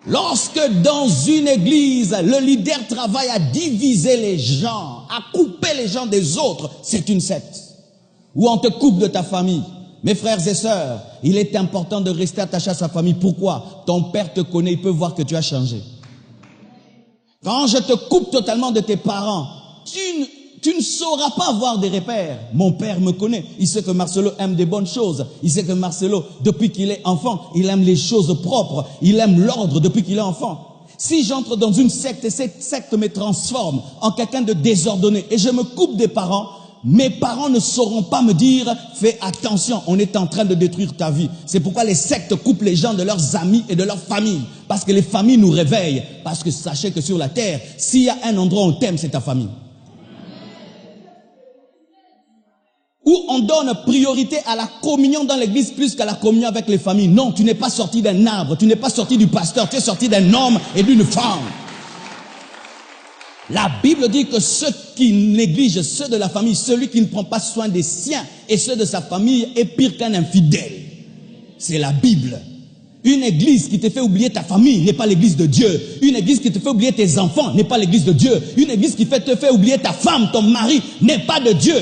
Lorsque dans une église, le leader travaille à diviser les gens, à couper les gens des autres, c'est une secte. Ou on te coupe de ta famille. Mes frères et sœurs, il est important de rester attaché à sa famille. Pourquoi? Ton père te connaît, il peut voir que tu as changé. Quand je te coupe totalement de tes parents, tu ne sauras pas avoir des repères. Mon père me connaît. Il sait que Marcelo aime des bonnes choses. Il sait que Marcelo, depuis qu'il est enfant, il aime les choses propres. Il aime l'ordre depuis qu'il est enfant. Si j'entre dans une secte et cette secte me transforme en quelqu'un de désordonné et je me coupe des parents, mes parents ne sauront pas me dire « Fais attention, on est en train de détruire ta vie ». C'est pourquoi les sectes coupent les gens de leurs amis et de leur famille. Parce que les familles nous réveillent. Parce que sachez que sur la terre, s'il y a un endroit où on t'aime, c'est ta famille. Où on donne priorité à la communion dans l'église plus qu'à la communion avec les familles. Non, tu n'es pas sorti d'un arbre, tu n'es pas sorti du pasteur, tu es sorti d'un homme et d'une femme. La Bible dit que ceux qui négligent ceux de la famille, celui qui ne prend pas soin des siens et ceux de sa famille est pire qu'un infidèle. C'est la Bible. Une église qui te fait oublier ta famille n'est pas l'église de Dieu. Une église qui te fait oublier tes enfants n'est pas l'église de Dieu. Une église qui te fait oublier ta femme, ton mari n'est pas de Dieu.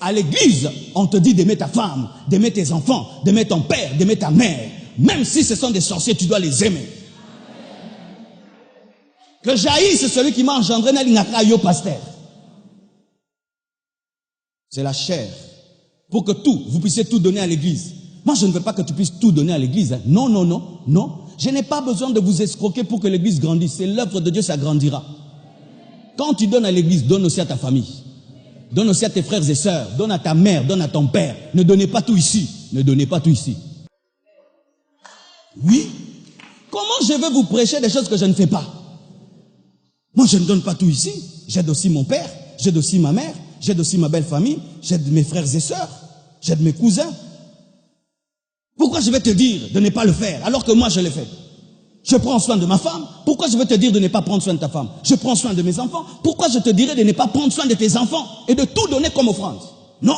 À l'église, on te dit d'aimer ta femme, d'aimer tes enfants, d'aimer ton père, d'aimer ta mère. Même si ce sont des sorciers, tu dois les aimer. Que jaillisse celui qui m'a engendré, pasteur. C'est la chair. Pour que vous puissiez tout donner à l'église. Moi, je ne veux pas que tu puisses tout donner à l'église. Non, non, non, non. Je n'ai pas besoin de vous escroquer pour que l'église grandisse. C'est l'œuvre de Dieu, ça grandira. Quand tu donnes à l'église, donne aussi à ta famille. Donne aussi à tes frères et sœurs. Donne à ta mère, donne à ton père. Ne donnez pas tout ici. Ne donnez pas tout ici. Oui. Comment je vais vous prêcher des choses que je ne fais pas? Moi, je ne donne pas tout ici. J'aide aussi mon père, j'aide aussi ma mère, j'aide aussi ma belle famille, j'aide mes frères et sœurs, j'aide mes cousins. Pourquoi je vais te dire de ne pas le faire alors que moi je l'ai fait? Je prends soin de ma femme. Pourquoi je vais te dire de ne pas prendre soin de ta femme? Je prends soin de mes enfants. Pourquoi je te dirais de ne pas prendre soin de tes enfants et de tout donner comme offrande? Non.